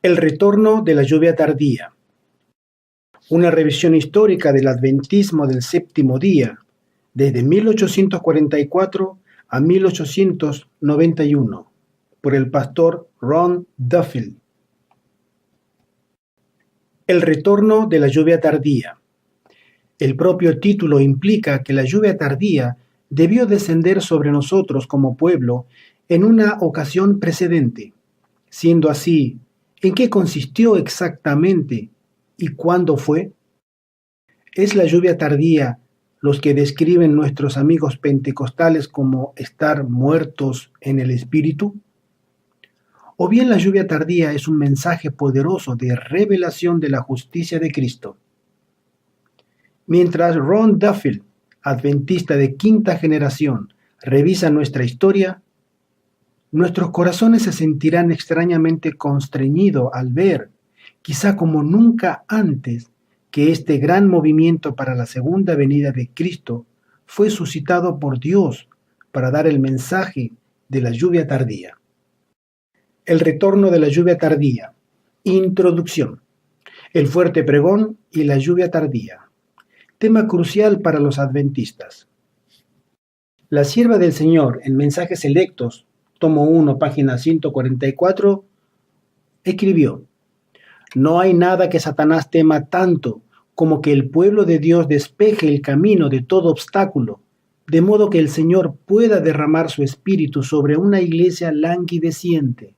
El retorno de la lluvia tardía. Una revisión histórica del adventismo del séptimo día, desde 1844 a 1891, por el pastor Ron Duffield. El retorno de la lluvia tardía. El propio título implica que la lluvia tardía debió descender sobre nosotros como pueblo en una ocasión precedente. Siendo así, ¿en qué consistió exactamente y cuándo fue? ¿Es la lluvia tardía los que describen nuestros amigos pentecostales como estar muertos en el espíritu? ¿O bien la lluvia tardía es un mensaje poderoso de revelación de la justicia de Cristo? Mientras Ron Duffield, adventista de quinta generación, revisa nuestra historia, nuestros corazones se sentirán extrañamente constreñidos al ver, quizá como nunca antes, que este gran movimiento para la segunda venida de Cristo fue suscitado por Dios para dar el mensaje de la lluvia tardía. El retorno de la lluvia tardía. Introducción. El fuerte pregón y la lluvia tardía. Tema crucial para los adventistas. La sierva del Señor en Mensajes Selectos, tomo 1, página 144, escribió: No hay nada que Satanás tema tanto como que el pueblo de Dios despeje el camino de todo obstáculo, de modo que el Señor pueda derramar su espíritu sobre una iglesia languideciente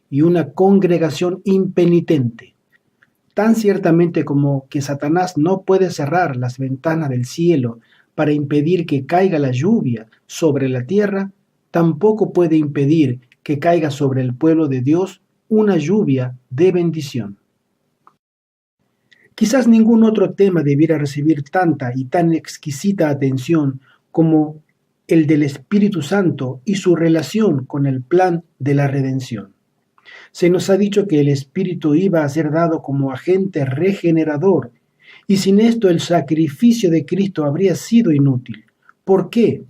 y una congregación impenitente. Tan ciertamente como que Satanás no puede cerrar las ventanas del cielo para impedir que caiga la lluvia sobre la tierra, tampoco puede impedir que caiga sobre el pueblo de Dios una lluvia de bendición. Quizás ningún otro tema debiera recibir tanta y tan exquisita atención como el del Espíritu Santo y su relación con el plan de la redención. Se nos ha dicho que el Espíritu iba a ser dado como agente regenerador, y sin esto el sacrificio de Cristo habría sido inútil. ¿Por qué?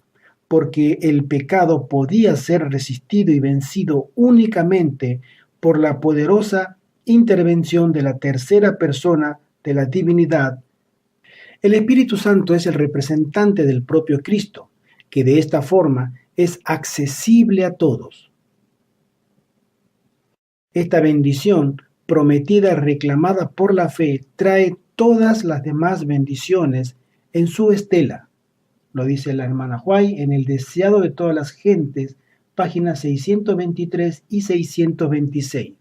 Porque el pecado podía ser resistido y vencido únicamente por la poderosa intervención de la tercera persona de la divinidad. El Espíritu Santo es el representante del propio Cristo, que de esta forma es accesible a todos. Esta bendición prometida reclamada por la fe trae todas las demás bendiciones en su estela. Lo dice la hermana White en El deseado de todas las gentes, páginas 623 y 626.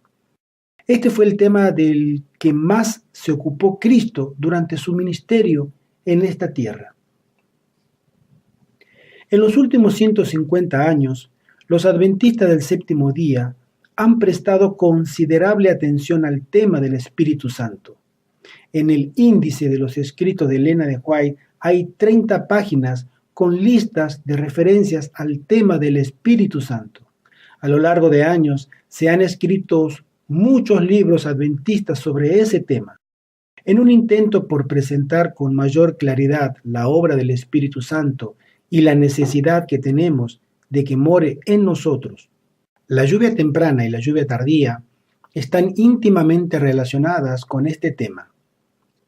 Este fue el tema del que más se ocupó Cristo durante su ministerio en esta tierra. En los últimos 150 años, los adventistas del séptimo día han prestado considerable atención al tema del Espíritu Santo. En el índice de los escritos de Elena de White hay 30 páginas con listas de referencias al tema del Espíritu Santo. A lo largo de años se han escrito muchos libros adventistas sobre ese tema. En un intento por presentar con mayor claridad la obra del Espíritu Santo y la necesidad que tenemos de que more en nosotros, la lluvia temprana y la lluvia tardía están íntimamente relacionadas con este tema,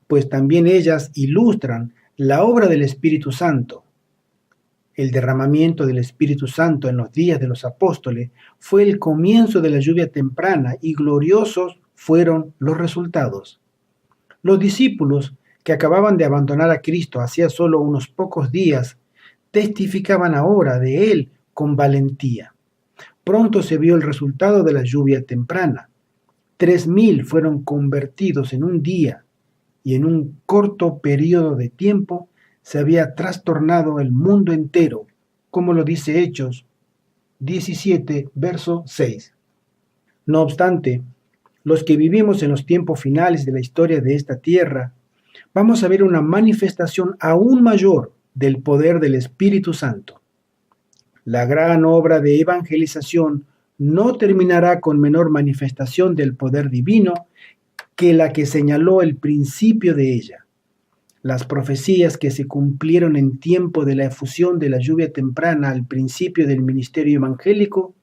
pues también ellas ilustran la obra del Espíritu Santo. El derramamiento del Espíritu Santo en los días de los apóstoles fue el comienzo de la lluvia temprana y gloriosos fueron los resultados. Los discípulos, que acababan de abandonar a Cristo hacía solo unos pocos días, testificaban ahora de Él con valentía. Pronto se vio el resultado de la lluvia temprana. 3,000 fueron convertidos en un día y en un corto periodo de tiempo se había trastornado el mundo entero, como lo dice Hechos 17, verso 6. No obstante, los que vivimos en los tiempos finales de la historia de esta tierra, vamos a ver una manifestación aún mayor del poder del Espíritu Santo. La gran obra de evangelización no terminará con menor manifestación del poder divino que la que señaló el principio de ella. Las profecías que se cumplieron en tiempo de la efusión de la lluvia temprana al principio del ministerio evangélico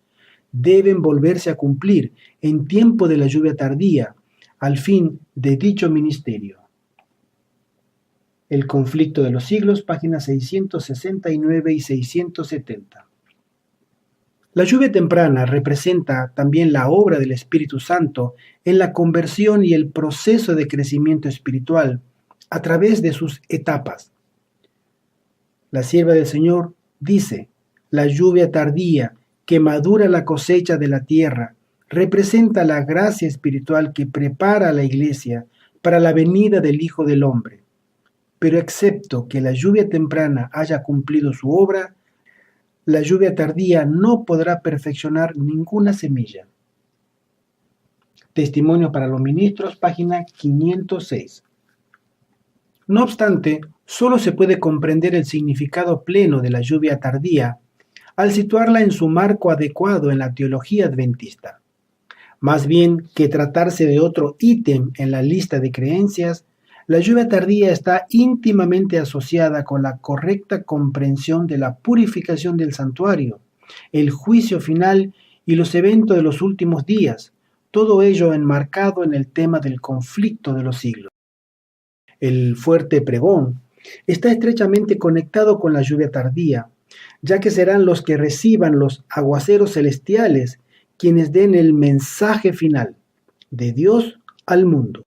deben volverse a cumplir en tiempo de la lluvia tardía, al fin de dicho ministerio. El conflicto de los siglos, páginas 669 y 670. La lluvia temprana representa también la obra del Espíritu Santo en la conversión y el proceso de crecimiento espiritual a través de sus etapas. La sierva del Señor dice: la lluvia tardía que madura la cosecha de la tierra representa la gracia espiritual que prepara a la iglesia para la venida del Hijo del Hombre. Pero excepto que la lluvia temprana haya cumplido su obra, la lluvia tardía no podrá perfeccionar ninguna semilla. Testimonio para los ministros, página 506. No obstante, solo se puede comprender el significado pleno de la lluvia tardía al situarla en su marco adecuado en la teología adventista. Más bien que tratarse de otro ítem en la lista de creencias, la lluvia tardía está íntimamente asociada con la correcta comprensión de la purificación del santuario, el juicio final y los eventos de los últimos días, todo ello enmarcado en el tema del conflicto de los siglos. El fuerte pregón está estrechamente conectado con la lluvia tardía, ya que serán los que reciban los aguaceros celestiales quienes den el mensaje final de Dios al mundo.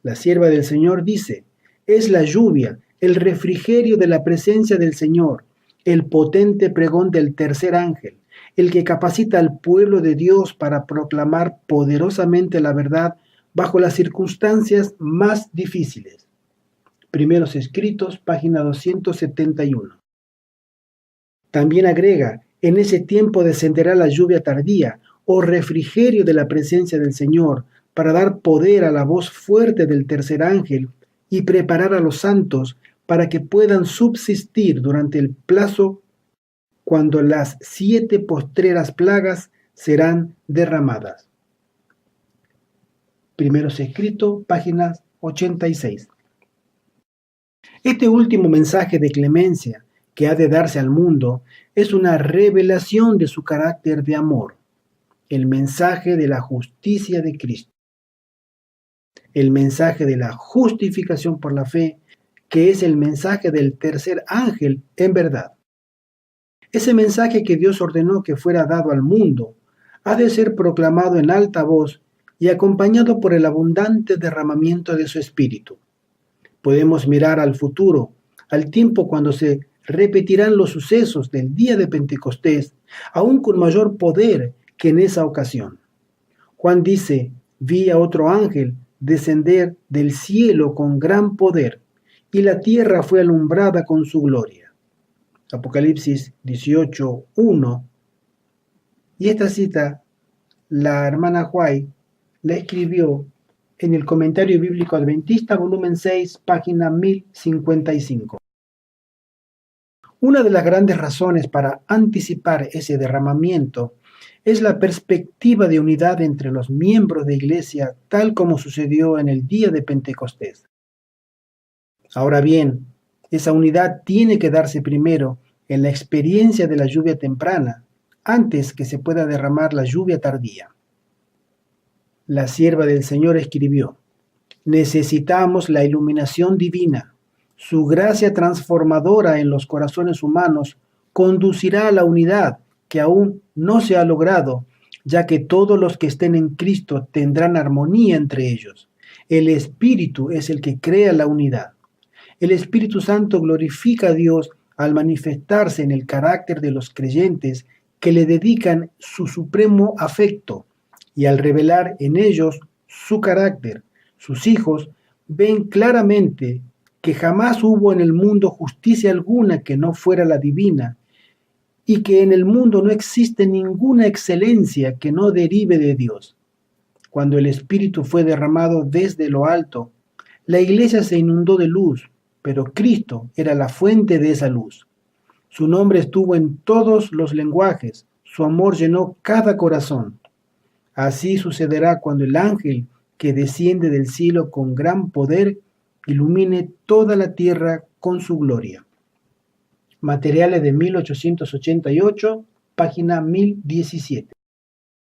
La sierva del Señor dice: es la lluvia, el refrigerio de la presencia del Señor, el potente pregón del tercer ángel, el que capacita al pueblo de Dios para proclamar poderosamente la verdad bajo las circunstancias más difíciles. Primeros Escritos, página 271. También agrega: en ese tiempo descenderá la lluvia tardía, o refrigerio de la presencia del Señor, para dar poder a la voz fuerte del tercer ángel y preparar a los santos para que puedan subsistir durante el plazo cuando las 7 postreras plagas serán derramadas. Primeros Escritos, páginas 86. Este último mensaje de clemencia que ha de darse al mundo es una revelación de su carácter de amor, el mensaje de la justicia de Cristo, el mensaje de la justificación por la fe, que es el mensaje del tercer ángel en verdad. Ese mensaje que Dios ordenó que fuera dado al mundo ha de ser proclamado en alta voz y acompañado por el abundante derramamiento de su Espíritu. Podemos mirar al futuro, al tiempo cuando se repetirán los sucesos del día de Pentecostés, aún con mayor poder que en esa ocasión. Juan dice: vi a otro ángel descender del cielo con gran poder, y la tierra fue alumbrada con su gloria. Apocalipsis 18:1. Y esta cita la hermana White la escribió en el Comentario Bíblico Adventista, volumen 6, página 1055. Una de las grandes razones para anticipar ese derramamiento es la perspectiva de unidad entre los miembros de iglesia, tal como sucedió en el día de Pentecostés. Ahora bien, esa unidad tiene que darse primero en la experiencia de la lluvia temprana, antes que se pueda derramar la lluvia tardía. La sierva del Señor escribió: necesitamos la iluminación divina. Su gracia transformadora en los corazones humanos conducirá a la unidad que aún no se ha logrado, ya que todos los que estén en Cristo tendrán armonía entre ellos. El Espíritu es el que crea la unidad. El Espíritu Santo glorifica a Dios al manifestarse en el carácter de los creyentes que le dedican su supremo afecto, y al revelar en ellos su carácter. Sus hijos ven claramente que jamás hubo en el mundo justicia alguna que no fuera la divina, y que en el mundo no existe ninguna excelencia que no derive de Dios. Cuando el Espíritu fue derramado desde lo alto, la iglesia se inundó de luz, pero Cristo era la fuente de esa luz. Su nombre estuvo en todos los lenguajes, su amor llenó cada corazón. Así sucederá cuando el ángel que desciende del cielo con gran poder ilumine toda la tierra con su gloria. Materiales de 1888, página 1017.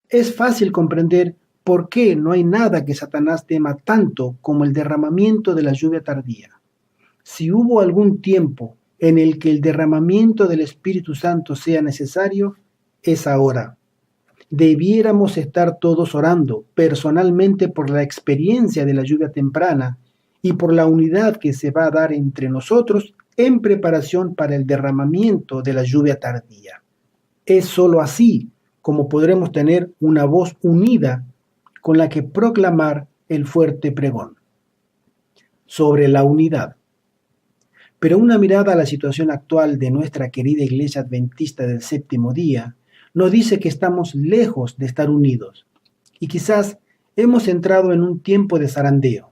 Es fácil comprender por qué no hay nada que Satanás tema tanto como el derramamiento de la lluvia tardía. Si hubo algún tiempo en el que el derramamiento del Espíritu Santo sea necesario, es ahora. Debiéramos estar todos orando personalmente por la experiencia de la lluvia temprana y por la unidad que se va a dar entre nosotros en preparación para el derramamiento de la lluvia tardía. Es sólo así como podremos tener una voz unida con la que proclamar el fuerte pregón. Sobre la unidad. Pero una mirada a la situación actual de nuestra querida Iglesia Adventista del Séptimo Día nos dice que estamos lejos de estar unidos y quizás hemos entrado en un tiempo de zarandeo.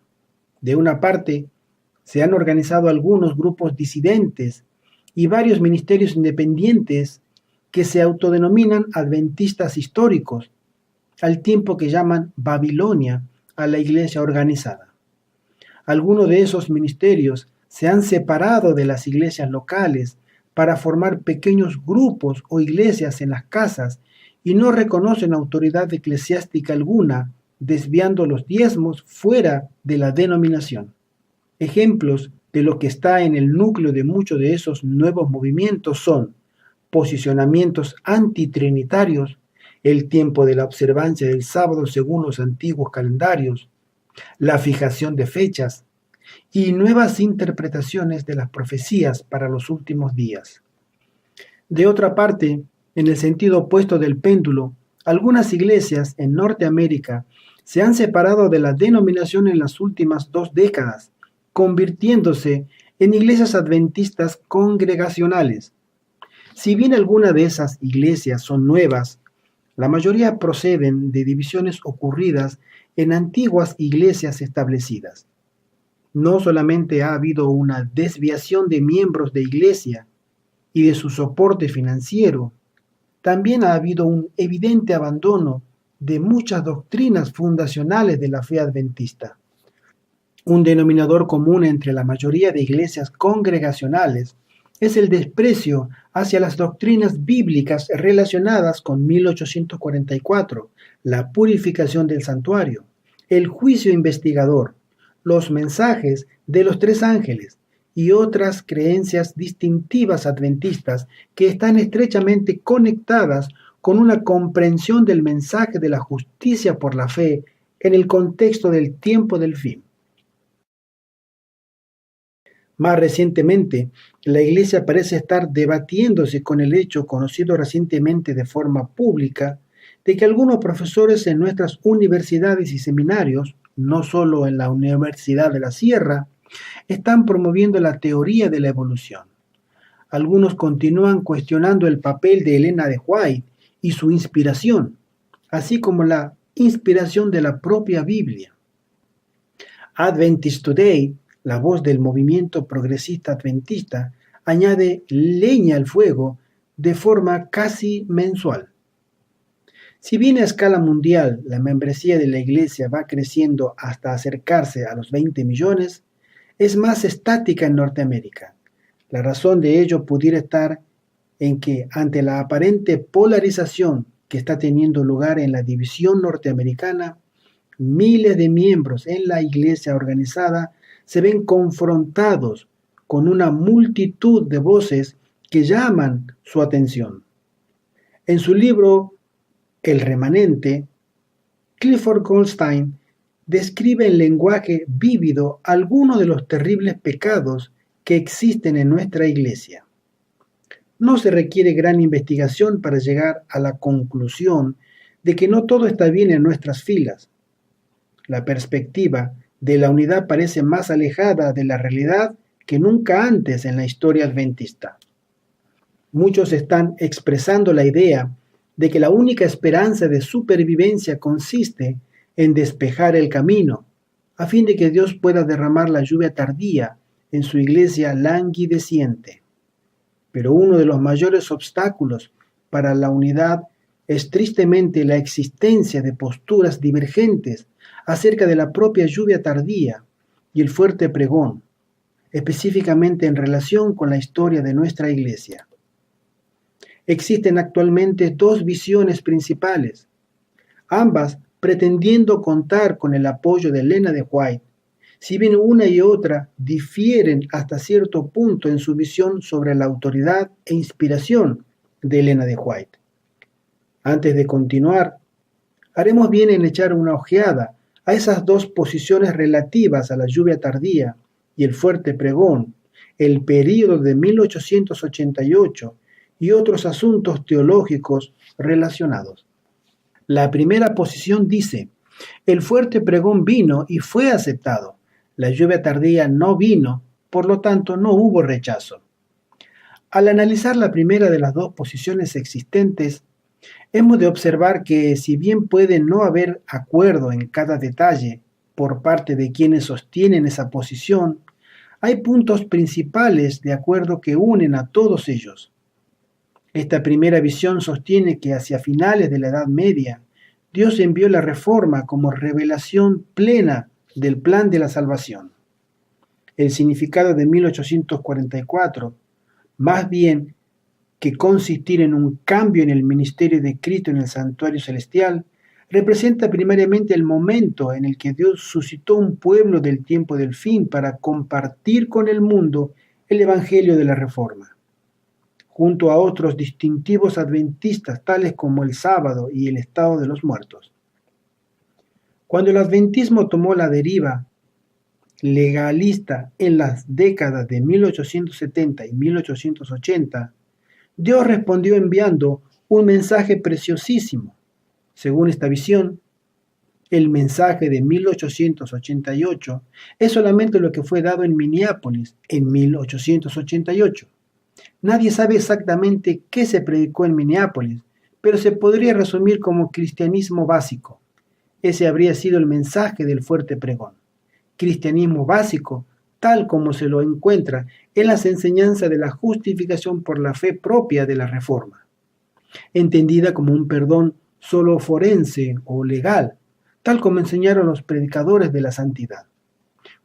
De una parte, se han organizado algunos grupos disidentes y varios ministerios independientes que se autodenominan adventistas históricos, al tiempo que llaman Babilonia a la iglesia organizada. Algunos de esos ministerios se han separado de las iglesias locales para formar pequeños grupos o iglesias en las casas y no reconocen autoridad eclesiástica alguna, desviando los diezmos fuera de la denominación. Ejemplos de lo que está en el núcleo de muchos de esos nuevos movimientos son posicionamientos antitrinitarios, el tiempo de la observancia del sábado según los antiguos calendarios, la fijación de fechas y nuevas interpretaciones de las profecías para los últimos días. De otra parte, en el sentido opuesto del péndulo, algunas iglesias en Norteamérica se han separado de la denominación en las últimas 2 décadas, convirtiéndose en iglesias adventistas congregacionales. Si bien algunas de esas iglesias son nuevas, la mayoría proceden de divisiones ocurridas en antiguas iglesias establecidas. No solamente ha habido una desviación de miembros de iglesia y de su soporte financiero, también ha habido un evidente abandono de muchas doctrinas fundacionales de la fe adventista. Un denominador común entre la mayoría de iglesias congregacionales es el desprecio hacia las doctrinas bíblicas relacionadas con 1844, la purificación del santuario, el juicio investigador, los mensajes de los 3 ángeles y otras creencias distintivas adventistas que están estrechamente conectadas con una comprensión del mensaje de la justicia por la fe en el contexto del tiempo del fin. Más recientemente, la Iglesia parece estar debatiéndose con el hecho conocido recientemente de forma pública de que algunos profesores en nuestras universidades y seminarios, no solo en la Universidad de la Sierra, están promoviendo la teoría de la evolución. Algunos continúan cuestionando el papel de Elena de White y su inspiración, así como la inspiración de la propia Biblia. Adventist Today, la voz del movimiento progresista adventista, añade leña al fuego de forma casi mensual. Si bien a escala mundial la membresía de la Iglesia va creciendo hasta acercarse a los 20 millones, es más estática en Norteamérica. La razón de ello pudiera estar en que, ante la aparente polarización que está teniendo lugar en la división norteamericana, miles de miembros en la Iglesia organizada se ven confrontados con una multitud de voces que llaman su atención. En su libro El remanente, Clifford Goldstein describe en lenguaje vívido algunos de los terribles pecados que existen en nuestra iglesia. No se requiere gran investigación para llegar a la conclusión de que no todo está bien en nuestras filas. La perspectiva de la unidad parece más alejada de la realidad que nunca antes en la historia adventista. Muchos están expresando la idea de que la única esperanza de supervivencia consiste en despejar el camino, a fin de que Dios pueda derramar la lluvia tardía en su iglesia languideciente. Pero uno de los mayores obstáculos para la unidad es tristemente la existencia de posturas divergentes acerca de la propia lluvia tardía y el fuerte pregón, específicamente en relación con la historia de nuestra iglesia. Existen actualmente dos visiones principales, ambas pretendiendo contar con el apoyo de Elena de White, si bien una y otra difieren hasta cierto punto en su visión sobre la autoridad e inspiración de Elena de White. Antes de continuar, haremos bien en echar una ojeada a esas dos posiciones relativas a la lluvia tardía y el fuerte pregón, el período de 1888 y otros asuntos teológicos relacionados. La primera posición dice, el fuerte pregón vino y fue aceptado. La lluvia tardía no vino, por lo tanto no hubo rechazo. Al analizar la primera de las dos posiciones existentes, hemos de observar que si bien puede no haber acuerdo en cada detalle por parte de quienes sostienen esa posición, hay puntos principales de acuerdo que unen a todos ellos. Esta primera visión sostiene que hacia finales de la Edad Media, Dios envió la Reforma como revelación plena del plan de la salvación. El significado de 1844, más bien que consistir en un cambio en el ministerio de Cristo en el santuario celestial, representa primariamente el momento en el que Dios suscitó un pueblo del tiempo del fin para compartir con el mundo el evangelio de la Reforma, junto a otros distintivos adventistas tales como el sábado y el estado de los muertos. Cuando el adventismo tomó la deriva legalista en las décadas de 1870 y 1880, Dios respondió enviando un mensaje preciosísimo. Según esta visión, el mensaje de 1888 es solamente lo que fue dado en Minneapolis en 1888. Nadie sabe exactamente qué se predicó en Minneapolis, pero se podría resumir como cristianismo básico. Ese habría sido el mensaje del fuerte pregón. Cristianismo básico, tal como se lo encuentra en las enseñanzas de la justificación por la fe propia de la Reforma, entendida como un perdón solo forense o legal, tal como enseñaron los predicadores de la santidad,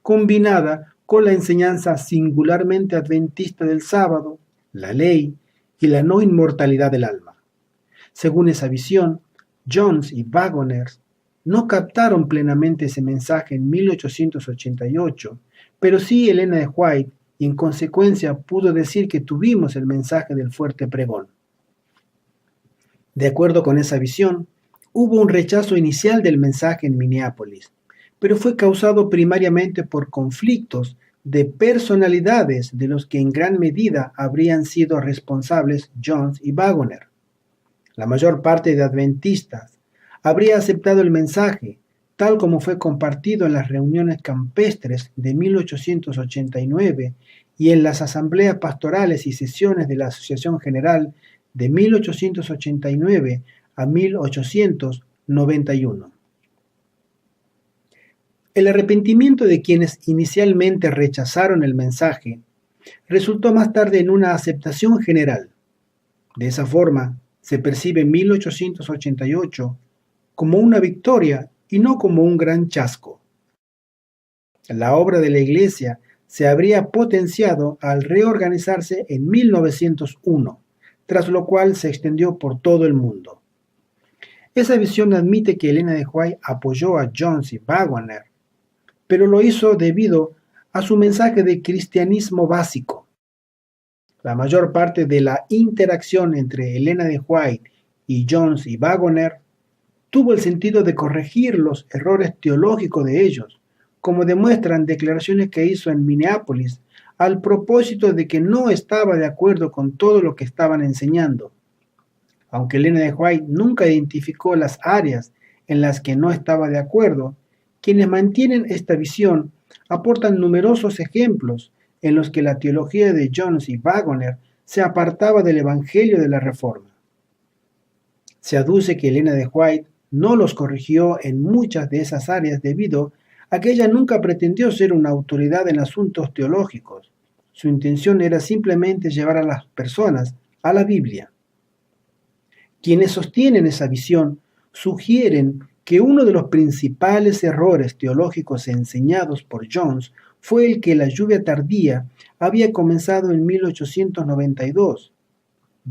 combinada con la enseñanza singularmente adventista del sábado, la ley y la no inmortalidad del alma. Según esa visión, Jones y Waggoner no captaron plenamente ese mensaje en 1888, pero sí Elena de White, y en consecuencia pudo decir que tuvimos el mensaje del fuerte pregón. De acuerdo con esa visión, hubo un rechazo inicial del mensaje en Minneapolis, pero fue causado primariamente por conflictos de personalidades de los que en gran medida habrían sido responsables Jones y Waggoner. La mayor parte de adventistas habría aceptado el mensaje, tal como fue compartido en las reuniones campestres de 1889 y en las asambleas pastorales y sesiones de la Asociación General de 1889 a 1891. El arrepentimiento de quienes inicialmente rechazaron el mensaje resultó más tarde en una aceptación general. De esa forma, se percibe 1888 como una victoria y no como un gran chasco. La obra de la Iglesia se habría potenciado al reorganizarse en 1901, tras lo cual se extendió por todo el mundo. Esa visión admite que Elena de White apoyó a Jones y Waggoner, pero lo hizo debido a su mensaje de cristianismo básico. La mayor parte de la interacción entre Elena de White y Jones y Waggoner tuvo el sentido de corregir los errores teológicos de ellos, como demuestran declaraciones que hizo en Minneapolis al propósito de que no estaba de acuerdo con todo lo que estaban enseñando. Aunque Elena de White nunca identificó las áreas en las que no estaba de acuerdo, quienes mantienen esta visión aportan numerosos ejemplos en los que la teología de Jones y Waggoner se apartaba del Evangelio de la Reforma. Se aduce que Elena de White no los corrigió en muchas de esas áreas debido a que ella nunca pretendió ser una autoridad en asuntos teológicos. Su intención era simplemente llevar a las personas a la Biblia. Quienes sostienen esa visión sugieren que uno de los principales errores teológicos enseñados por Jones fue el que la lluvia tardía había comenzado en 1892.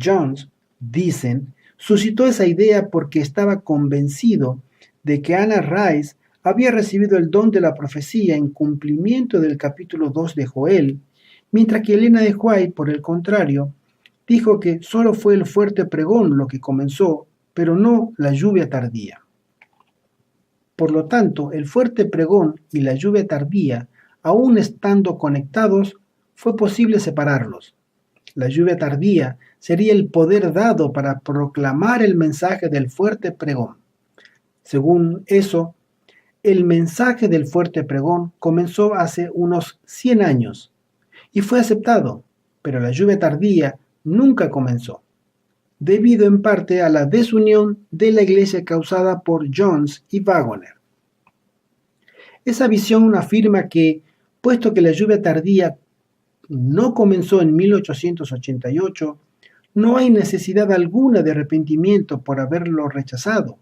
Jones dicen, suscitó esa idea porque estaba convencido de que Anna Rice había recibido el don de la profecía en cumplimiento del capítulo 2 de Joel, mientras que Elena de White, por el contrario, dijo que solo fue el fuerte pregón lo que comenzó, pero no la lluvia tardía. Por lo tanto, el fuerte pregón y la lluvia tardía, aún estando conectados, fue posible separarlos. La lluvia tardía sería el poder dado para proclamar el mensaje del fuerte pregón. Según eso, el mensaje del fuerte pregón comenzó hace unos 100 años y fue aceptado, pero la lluvia tardía nunca comenzó, debido en parte a la desunión de la iglesia causada por Jones y Waggoner. Esa visión afirma que, puesto que la lluvia tardía no comenzó en 1888, no hay necesidad alguna de arrepentimiento por haberlo rechazado,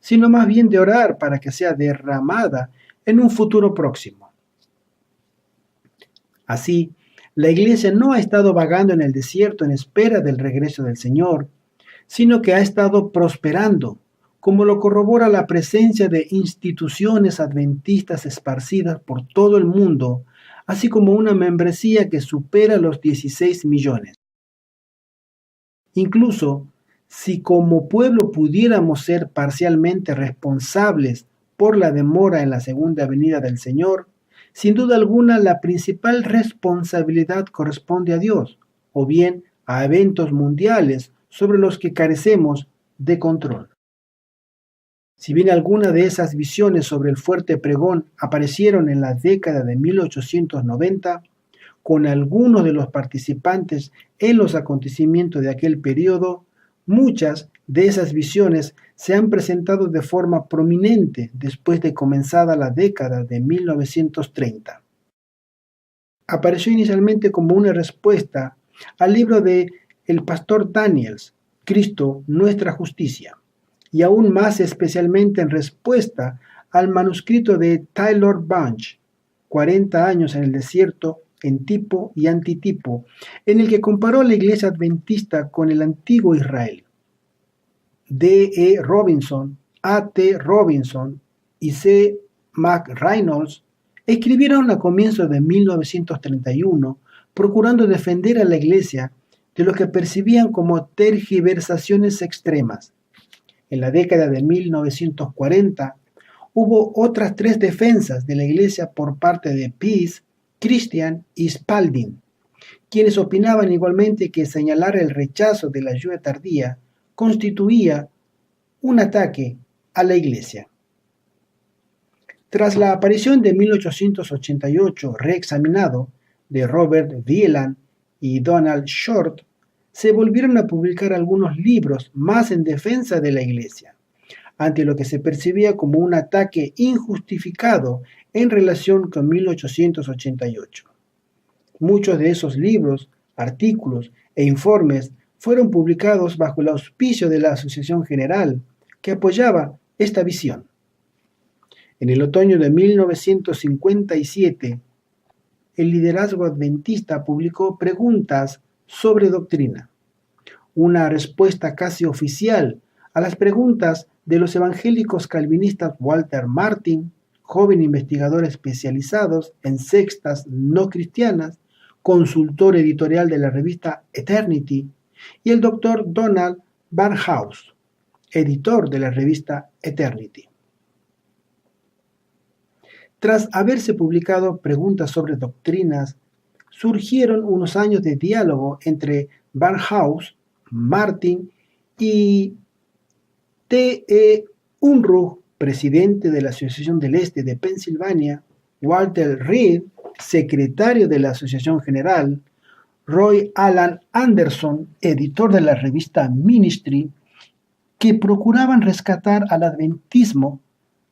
sino más bien de orar para que sea derramada en un futuro próximo. Así, la Iglesia no ha estado vagando en el desierto en espera del regreso del Señor, sino que ha estado prosperando, como lo corrobora la presencia de instituciones adventistas esparcidas por todo el mundo, así como una membresía que supera los 16 millones. Incluso, si como pueblo pudiéramos ser parcialmente responsables por la demora en la segunda venida del Señor, sin duda alguna la principal responsabilidad corresponde a Dios, o bien a eventos mundiales sobre los que carecemos de control. Si bien algunas de esas visiones sobre el fuerte pregón aparecieron en la década de 1890, con algunos de los participantes en los acontecimientos de aquel periodo, muchas de esas visiones se han presentado de forma prominente después de comenzada la década de 1930. Apareció inicialmente como una respuesta al libro de el pastor Daniels, Cristo, nuestra justicia, y aún más especialmente en respuesta al manuscrito de Taylor Bunch, 40 años en el desierto, en tipo y antitipo, en el que comparó a la iglesia adventista con el antiguo Israel. D. E. Robinson, A. T. Robinson y C. McReynolds escribieron a comienzos de 1931 procurando defender a la iglesia de lo que percibían como tergiversaciones extremas. En la década de 1940 hubo otras 3 defensas de la iglesia por parte de Peace, Christian y Spalding, quienes opinaban igualmente que señalar el rechazo de la lluvia tardía constituía un ataque a la iglesia. Tras la aparición de 1888 reexaminado de Robert Wieland y Donald Short, se volvieron a publicar algunos libros más en defensa de la iglesia, ante lo que se percibía como un ataque injustificado en relación con 1888. Muchos de esos libros, artículos e informes fueron publicados bajo el auspicio de la Asociación General, que apoyaba esta visión. En el otoño de 1957, el liderazgo adventista publicó Preguntas sobre Doctrina, una respuesta casi oficial a las preguntas de los evangélicos calvinistas Walter Martin, joven investigador especializado en sectas no cristianas, consultor editorial de la revista Eternity, y el Dr. Donald Barnhouse, editor de la revista Eternity. Tras haberse publicado Preguntas sobre Doctrinas, surgieron unos años de diálogo entre Barnhouse, Martin y T. E. Unruh, presidente de la Asociación del Este de Pensilvania, Walter Reed, secretario de la Asociación General, Roy Alan Anderson, editor de la revista Ministry, que procuraban rescatar al adventismo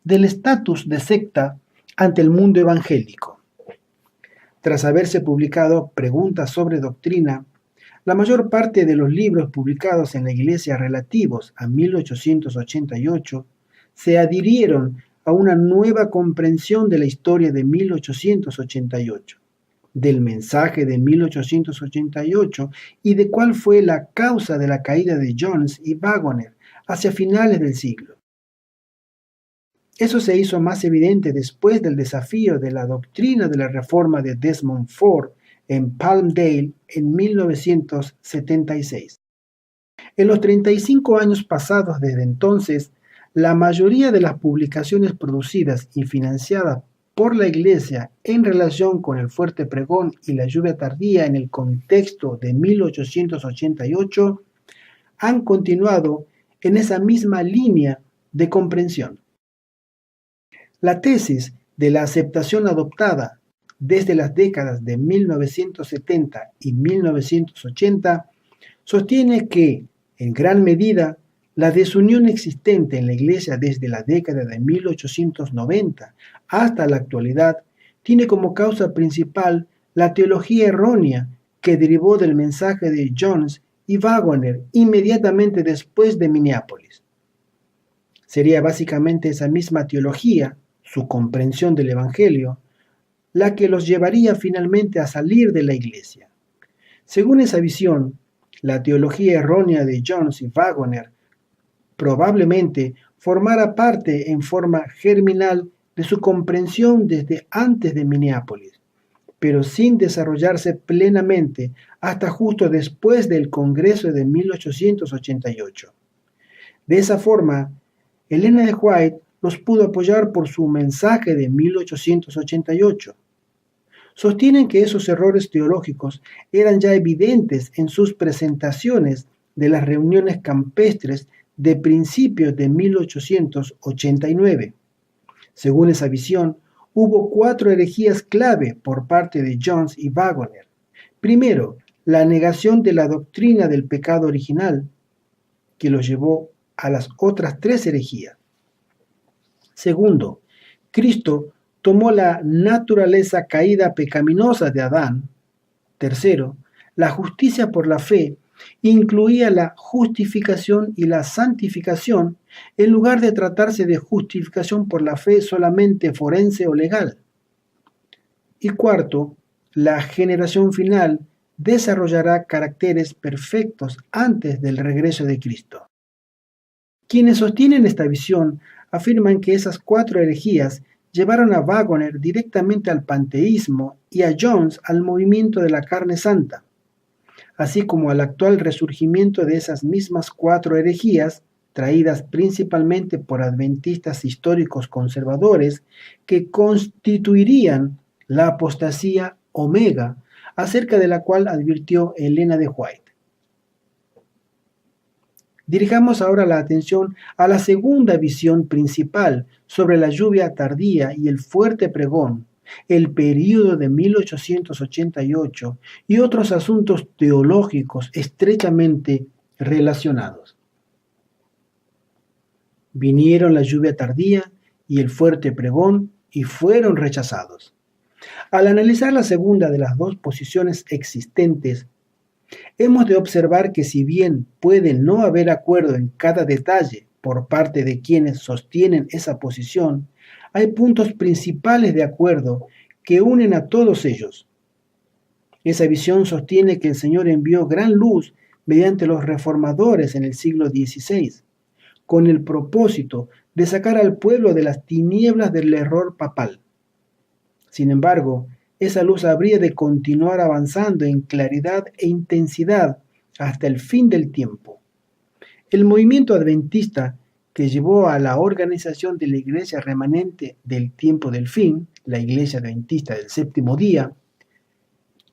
del estatus de secta ante el mundo evangélico. Tras haberse publicado Preguntas sobre Doctrina, la mayor parte de los libros publicados en la Iglesia relativos a 1888 se adhirieron a una nueva comprensión de la historia de 1888, del mensaje de 1888 y de cuál fue la causa de la caída de Jones y Waggoner hacia finales del siglo. Eso se hizo más evidente después del desafío de la doctrina de la Reforma de Desmond Ford en Palmdale en 1976. En los 35 años pasados desde entonces, la mayoría de las publicaciones producidas y financiadas por la Iglesia en relación con el fuerte pregón y la lluvia tardía en el contexto de 1888 han continuado en esa misma línea de comprensión. La tesis de la aceptación adoptada desde las décadas de 1970 y 1980 sostiene que, en gran medida, la desunión existente en la Iglesia desde la década de 1890 hasta la actualidad tiene como causa principal la teología errónea que derivó del mensaje de Jones y Waggoner inmediatamente después de Minneapolis. Sería básicamente esa misma teología, su comprensión del Evangelio, la que los llevaría finalmente a salir de la Iglesia. Según esa visión, la teología errónea de Jones y Waggoner probablemente formara parte en forma germinal de su comprensión desde antes de Minneapolis, pero sin desarrollarse plenamente hasta justo después del Congreso de 1888. De esa forma, Elena de White los pudo apoyar por su mensaje de 1888. Sostienen que esos errores teológicos eran ya evidentes en sus presentaciones de las reuniones campestres de principios de 1889. Según esa visión, hubo 4 herejías clave por parte de Jones y Waggoner. Primero, la negación de la doctrina del pecado original, que los llevó a las otras 3 herejías. Segundo, Cristo tomó la naturaleza caída pecaminosa de Adán. Tercero, la justicia por la fe incluía la justificación y la santificación en lugar de tratarse de justificación por la fe solamente forense o legal. Y cuarto, la generación final desarrollará caracteres perfectos antes del regreso de Cristo. Quienes sostienen esta visión afirman que esas 4 herejías llevaron a Waggoner directamente al panteísmo y a Jones al movimiento de la carne santa, así como al actual resurgimiento de esas mismas 4 herejías, traídas principalmente por adventistas históricos conservadores, que constituirían la apostasía omega, acerca de la cual advirtió Elena de White. Dirijamos ahora la atención a la segunda visión principal sobre la lluvia tardía y el fuerte pregón, el período de 1888 y otros asuntos teológicos estrechamente relacionados. Vinieron la lluvia tardía y el fuerte pregón y fueron rechazados. Al analizar la segunda de las 2 posiciones existentes, hemos de observar que si bien puede no haber acuerdo en cada detalle por parte de quienes sostienen esa posición, hay puntos principales de acuerdo que unen a todos ellos. Esa visión sostiene que el Señor envió gran luz mediante los reformadores en el siglo XVI, con el propósito de sacar al pueblo de las tinieblas del error papal. Sin embargo, esa luz habría de continuar avanzando en claridad e intensidad hasta el fin del tiempo. El movimiento adventista que llevó a la organización de la Iglesia remanente del tiempo del fin, la Iglesia Adventista del Séptimo Día,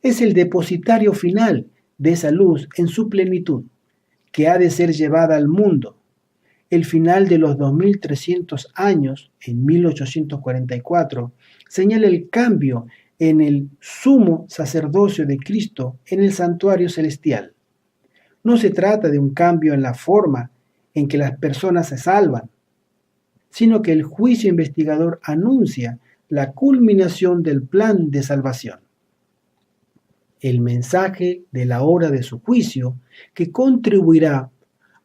es el depositario final de esa luz en su plenitud, que ha de ser llevada al mundo. El final de los 2300 años, en 1844, señala el cambio en el sumo sacerdocio de Cristo en el santuario celestial. No se trata de un cambio en la forma en que las personas se salvan, sino que el juicio investigador anuncia la culminación del plan de salvación. El mensaje de la hora de su juicio, que contribuirá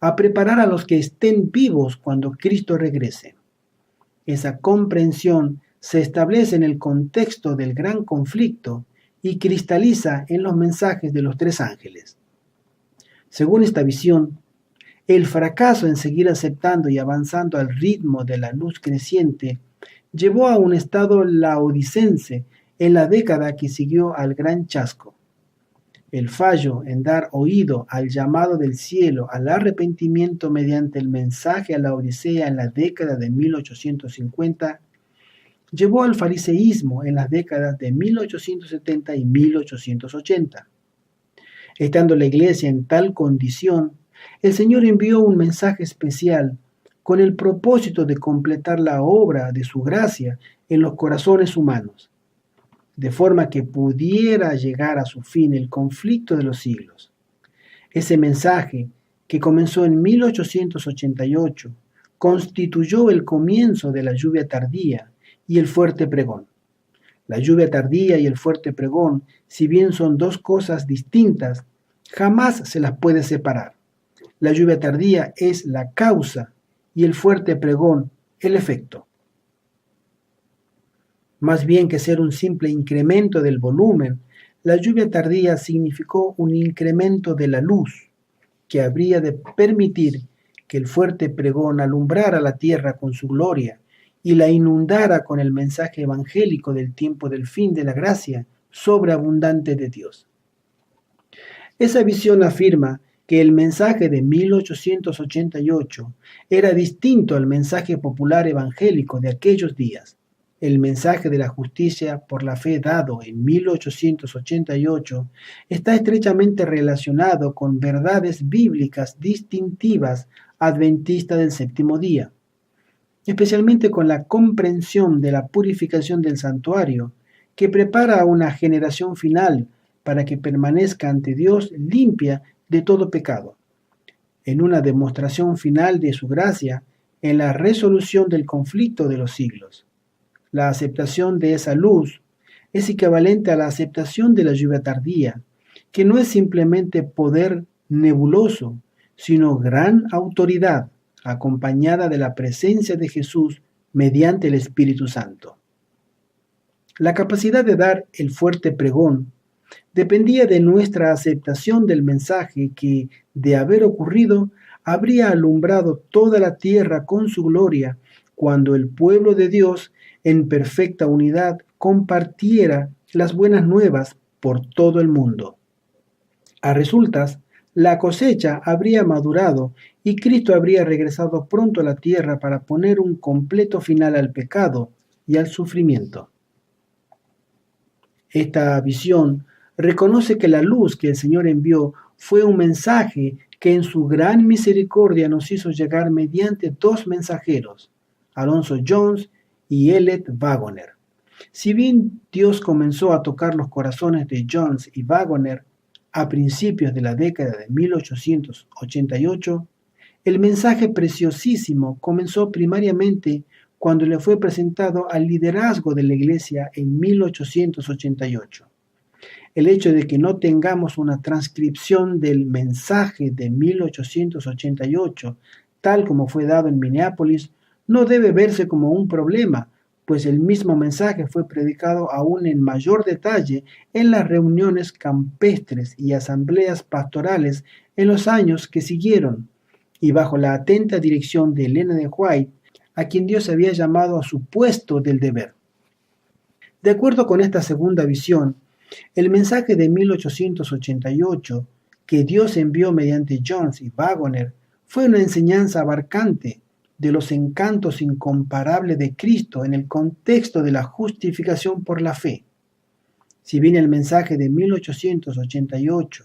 a preparar a los que estén vivos cuando Cristo regrese. Esa comprensión se establece en el contexto del gran conflicto y cristaliza en los mensajes de los tres ángeles. Según esta visión, el fracaso en seguir aceptando y avanzando al ritmo de la luz creciente llevó a un estado laodicense en la década que siguió al gran chasco. El fallo en dar oído al llamado del cielo al arrepentimiento mediante el mensaje a la Odisea en la década de 1850 llevó al fariseísmo en las décadas de 1870 y 1880. Estando la iglesia en tal condición, el Señor envió un mensaje especial con el propósito de completar la obra de su gracia en los corazones humanos, de forma que pudiera llegar a su fin el conflicto de los siglos. Ese mensaje, que comenzó en 1888, constituyó el comienzo de la lluvia tardía y el fuerte pregón. La lluvia tardía y el fuerte pregón, si bien son dos cosas distintas, jamás se las puede separar. La lluvia tardía es la causa y el fuerte pregón el efecto. Más bien que ser un simple incremento del volumen, la lluvia tardía significó un incremento de la luz, que habría de permitir que el fuerte pregón alumbrara la tierra con su gloria y la inundara con el mensaje evangélico del tiempo del fin de la gracia sobreabundante de Dios. Esa visión afirma que el mensaje de 1888 era distinto al mensaje popular evangélico de aquellos días. El mensaje de la justicia por la fe dado en 1888 está estrechamente relacionado con verdades bíblicas distintivas adventistas del séptimo día, especialmente con la comprensión de la purificación del santuario, que prepara a una generación final para que permanezca ante Dios limpia de todo pecado, en una demostración final de su gracia en la resolución del conflicto de los siglos. La aceptación de esa luz es equivalente a la aceptación de la lluvia tardía, que no es simplemente poder nebuloso, sino gran autoridad, acompañada de la presencia de Jesús mediante el Espíritu Santo. La capacidad de dar el fuerte pregón dependía de nuestra aceptación del mensaje que, de haber ocurrido, habría alumbrado toda la tierra con su gloria cuando el pueblo de Dios en perfecta unidad compartiera las buenas nuevas por todo el mundo. A resultas, la cosecha habría madurado y Cristo habría regresado pronto a la tierra para poner un completo final al pecado y al sufrimiento. Esta visión reconoce que la luz que el Señor envió fue un mensaje que en su gran misericordia nos hizo llegar mediante dos mensajeros, Alonzo Jones y Elliot Wagoner. Si bien Dios comenzó a tocar los corazones de Jones y Wagoner a principios de la década de 1888, el mensaje preciosísimo comenzó primariamente cuando le fue presentado al liderazgo de la Iglesia en 1888. El hecho de que no tengamos una transcripción del mensaje de 1888, tal como fue dado en Minneapolis, no debe verse como un problema, pues el mismo mensaje fue predicado aún en mayor detalle en las reuniones campestres y asambleas pastorales en los años que siguieron, y bajo la atenta dirección de Elena de White, a quien Dios había llamado a su puesto del deber. De acuerdo con esta segunda visión, el mensaje de 1888 que Dios envió mediante Jones y Wagoner fue una enseñanza abarcante de los encantos incomparables de Cristo en el contexto de la justificación por la fe. Si bien el mensaje de 1888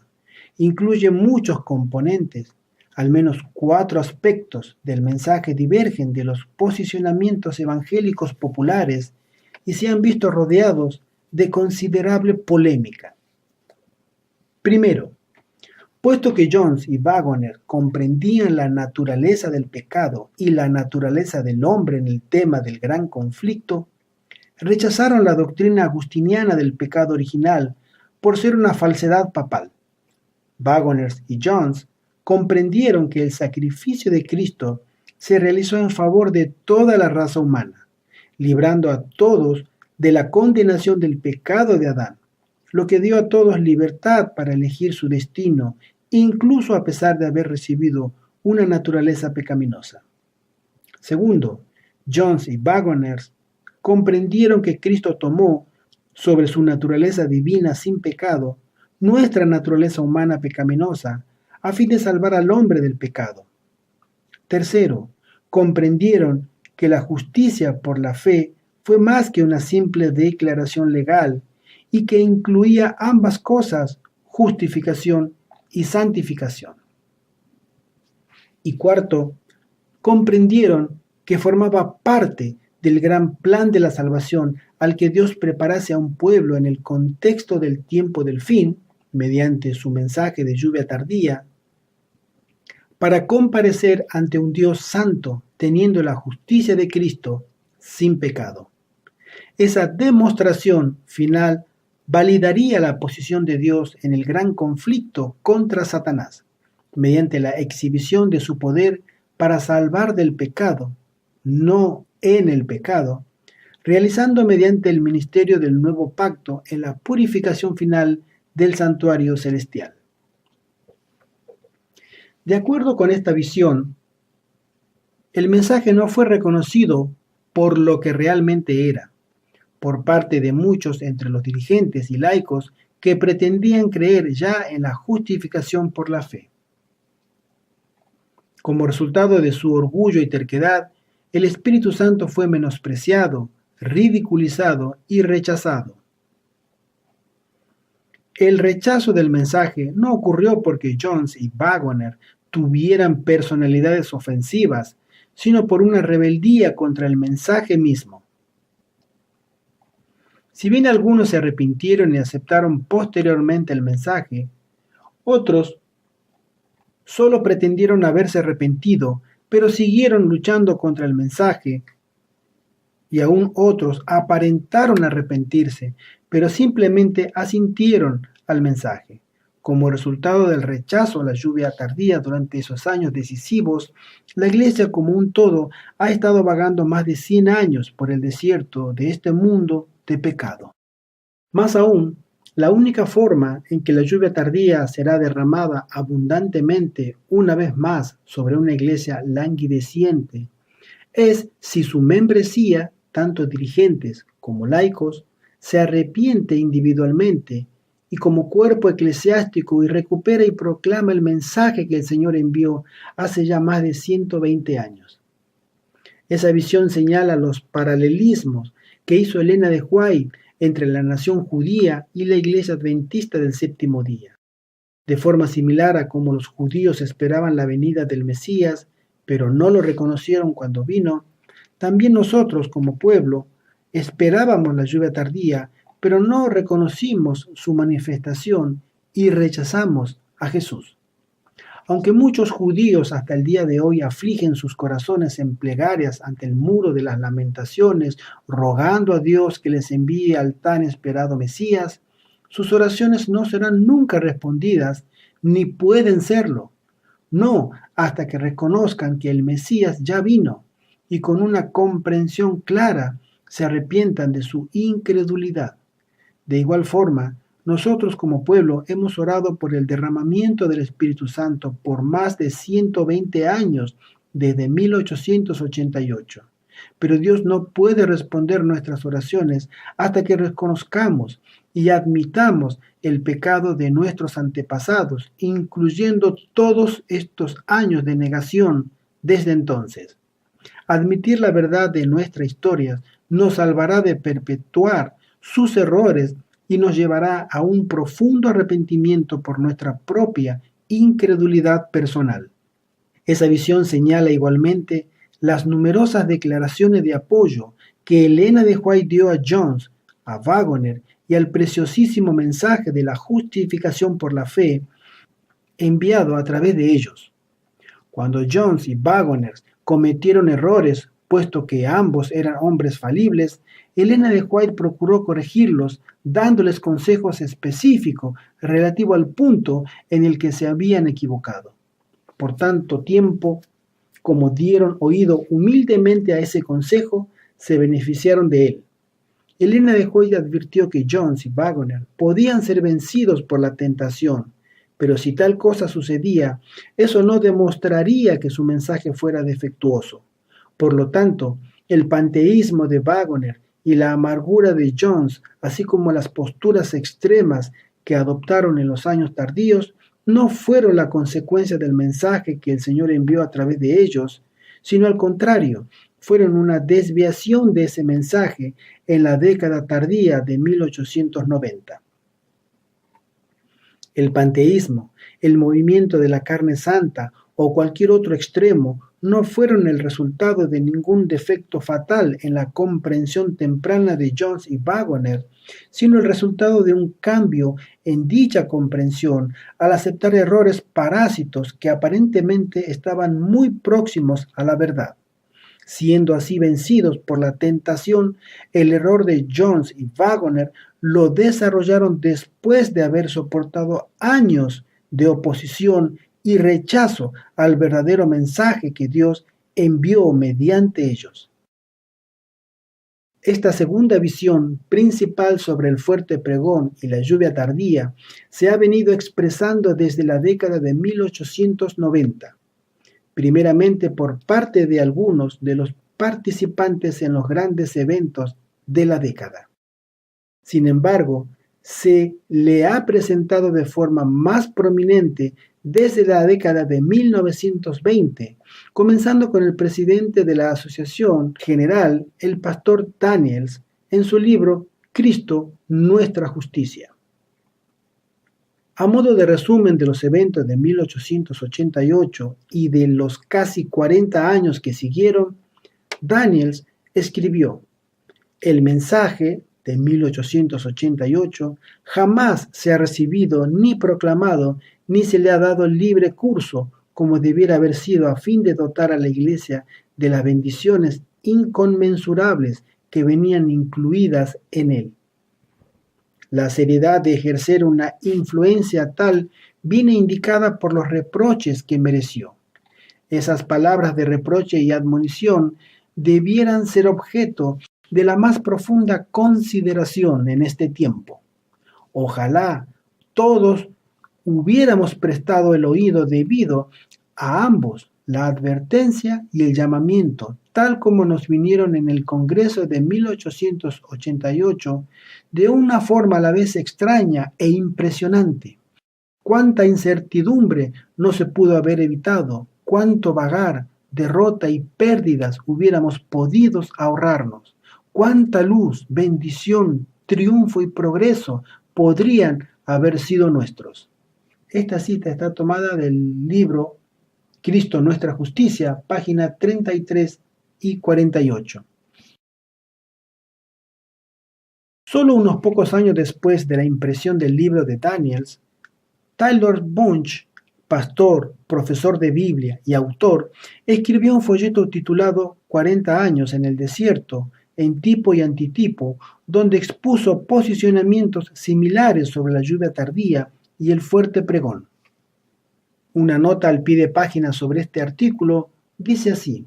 incluye muchos componentes, al menos 4 aspectos del mensaje divergen de los posicionamientos evangélicos populares y se han visto rodeados de considerable polémica. Primero, puesto que Jones y Wagoner comprendían la naturaleza del pecado y la naturaleza del hombre en el tema del gran conflicto, rechazaron la doctrina agustiniana del pecado original por ser una falsedad papal. Wagoner y Jones comprendieron que el sacrificio de Cristo se realizó en favor de toda la raza humana, librando a todos de la condenación del pecado de Adán, lo que dio a todos libertad para elegir su destino, incluso a pesar de haber recibido una naturaleza pecaminosa. Segundo, Jones y Wagoners comprendieron que Cristo tomó sobre su naturaleza divina sin pecado nuestra naturaleza humana pecaminosa a fin de salvar al hombre del pecado. Tercero, comprendieron que la justicia por la fe fue más que una simple declaración legal y que incluía ambas cosas, justificación y santificación. Y cuarto, comprendieron que formaba parte del gran plan de la salvación al que Dios preparase a un pueblo en el contexto del tiempo del fin, mediante su mensaje de lluvia tardía, para comparecer ante un Dios santo, teniendo la justicia de Cristo sin pecado. Esa demostración final validaría la posición de Dios en el gran conflicto contra Satanás, mediante la exhibición de su poder para salvar del pecado, no en el pecado, realizando mediante el ministerio del nuevo pacto en la purificación final del santuario celestial. De acuerdo con esta visión, el mensaje no fue reconocido por lo que realmente era, por parte de muchos entre los dirigentes y laicos que pretendían creer ya en la justificación por la fe. Como resultado de su orgullo y terquedad, el Espíritu Santo fue menospreciado, ridiculizado y rechazado. El rechazo del mensaje no ocurrió porque Jones y Wagoner tuvieran personalidades ofensivas, sino por una rebeldía contra el mensaje mismo. Si bien algunos se arrepintieron y aceptaron posteriormente el mensaje, otros solo pretendieron haberse arrepentido, pero siguieron luchando contra el mensaje, y aún otros aparentaron arrepentirse, pero simplemente asintieron al mensaje. Como resultado del rechazo a la lluvia tardía durante esos años decisivos, la Iglesia como un todo ha estado vagando más de 100 años por el desierto de este mundo de pecado. Más aún, la única forma en que la lluvia tardía será derramada abundantemente una vez más sobre una iglesia languideciente es si su membresía, tanto dirigentes como laicos, se arrepiente individualmente y como cuerpo eclesiástico y recupera y proclama el mensaje que el Señor envió hace ya más de 120 años. Esa visión señala los paralelismos que hizo Elena de White entre la nación judía y la iglesia adventista del séptimo día. De forma similar a como los judíos esperaban la venida del Mesías, pero no lo reconocieron cuando vino, también nosotros como pueblo esperábamos la lluvia tardía, pero no reconocimos su manifestación y rechazamos a Jesús. Aunque muchos judíos hasta el día de hoy afligen sus corazones en plegarias ante el muro de las lamentaciones, rogando a Dios que les envíe al tan esperado Mesías, sus oraciones no serán nunca respondidas, ni pueden serlo. No, hasta que reconozcan que el Mesías ya vino y con una comprensión clara se arrepientan de su incredulidad. De igual forma, nosotros como pueblo hemos orado por el derramamiento del Espíritu Santo por más de 120 años, desde 1888. Pero Dios no puede responder nuestras oraciones hasta que reconozcamos y admitamos el pecado de nuestros antepasados, incluyendo todos estos años de negación desde entonces. Admitir la verdad de nuestra historia nos salvará de perpetuar sus errores y nos llevará a un profundo arrepentimiento por nuestra propia incredulidad personal. Esa visión señala igualmente las numerosas declaraciones de apoyo que Elena de White dio a Jones, a Wagoner y al preciosísimo mensaje de la justificación por la fe enviado a través de ellos. Cuando Jones y Wagoner cometieron errores, puesto que ambos eran hombres falibles, Elena de White procuró corregirlos, dándoles consejos específicos relativo al punto en el que se habían equivocado. Por tanto tiempo, como dieron oído humildemente a ese consejo, se beneficiaron de él. Elena de White advirtió que Jones y Waggoner podían ser vencidos por la tentación, pero si tal cosa sucedía, eso no demostraría que su mensaje fuera defectuoso. Por lo tanto, el panteísmo de Waggoner y la amargura de Jones, así como las posturas extremas que adoptaron en los años tardíos, no fueron la consecuencia del mensaje que el Señor envió a través de ellos, sino al contrario, fueron una desviación de ese mensaje en la década tardía de 1890. El panteísmo, el movimiento de la carne santa o cualquier otro extremo no fueron el resultado de ningún defecto fatal en la comprensión temprana de Jones y Waggoner, sino el resultado de un cambio en dicha comprensión al aceptar errores parásitos que aparentemente estaban muy próximos a la verdad. Siendo así vencidos por la tentación, el error de Jones y Waggoner lo desarrollaron después de haber soportado años de oposición y rechazo al verdadero mensaje que Dios envió mediante ellos. Esta segunda visión principal sobre el fuerte pregón y la lluvia tardía se ha venido expresando desde la década de 1890. Primeramente por parte de algunos de los participantes en los grandes eventos de la década. Sin embargo, se le ha presentado de forma más prominente desde la década de 1920, comenzando con el presidente de la Asociación General, el pastor Daniels, en su libro Cristo, nuestra justicia. A modo de resumen de los eventos de 1888 y de los casi 40 años que siguieron, Daniels escribió: el mensaje de 1888 jamás se ha recibido ni proclamado ni se le ha dado libre curso como debiera haber sido a fin de dotar a la Iglesia de las bendiciones inconmensurables que venían incluidas en él. La seriedad de ejercer una influencia tal viene indicada por los reproches que mereció. Esas palabras de reproche y admonición debieran ser objeto de la más profunda consideración en este tiempo. Ojalá todos hubiéramos prestado el oído debido a ambos, la advertencia y el llamamiento, tal como nos vinieron en el Congreso de 1888, de una forma a la vez extraña e impresionante. Cuánta incertidumbre no se pudo haber evitado, cuánto vagar, derrota y pérdidas hubiéramos podido ahorrarnos, cuánta luz, bendición, triunfo y progreso podrían haber sido nuestros. Esta cita está tomada del libro Cristo, nuestra justicia, página 33 y 48. Solo unos pocos años después de la impresión del libro de Daniels, Tyler Bunch, pastor, profesor de Biblia y autor, escribió un folleto titulado 40 años en el desierto, en tipo y antitipo, donde expuso posicionamientos similares sobre la lluvia tardía y el fuerte pregón. Una nota al pie de página sobre este artículo dice así: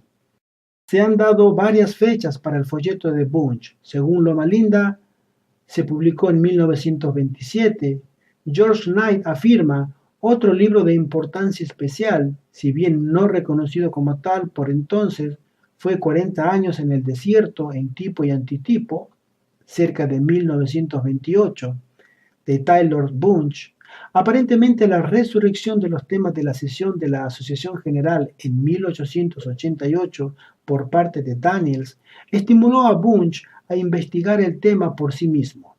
se han dado varias fechas para el folleto de Bunch. Según Loma Linda, se publicó en 1927. George Knight afirma: otro libro de importancia especial, si bien no reconocido como tal por entonces, fue 40 años en el desierto en tipo y antitipo, cerca de 1928, de Tyler Bunch. Aparentemente la resurrección de los temas de la sesión de la Asociación General en 1888 por parte de Daniels estimuló a Bunch a investigar el tema por sí mismo.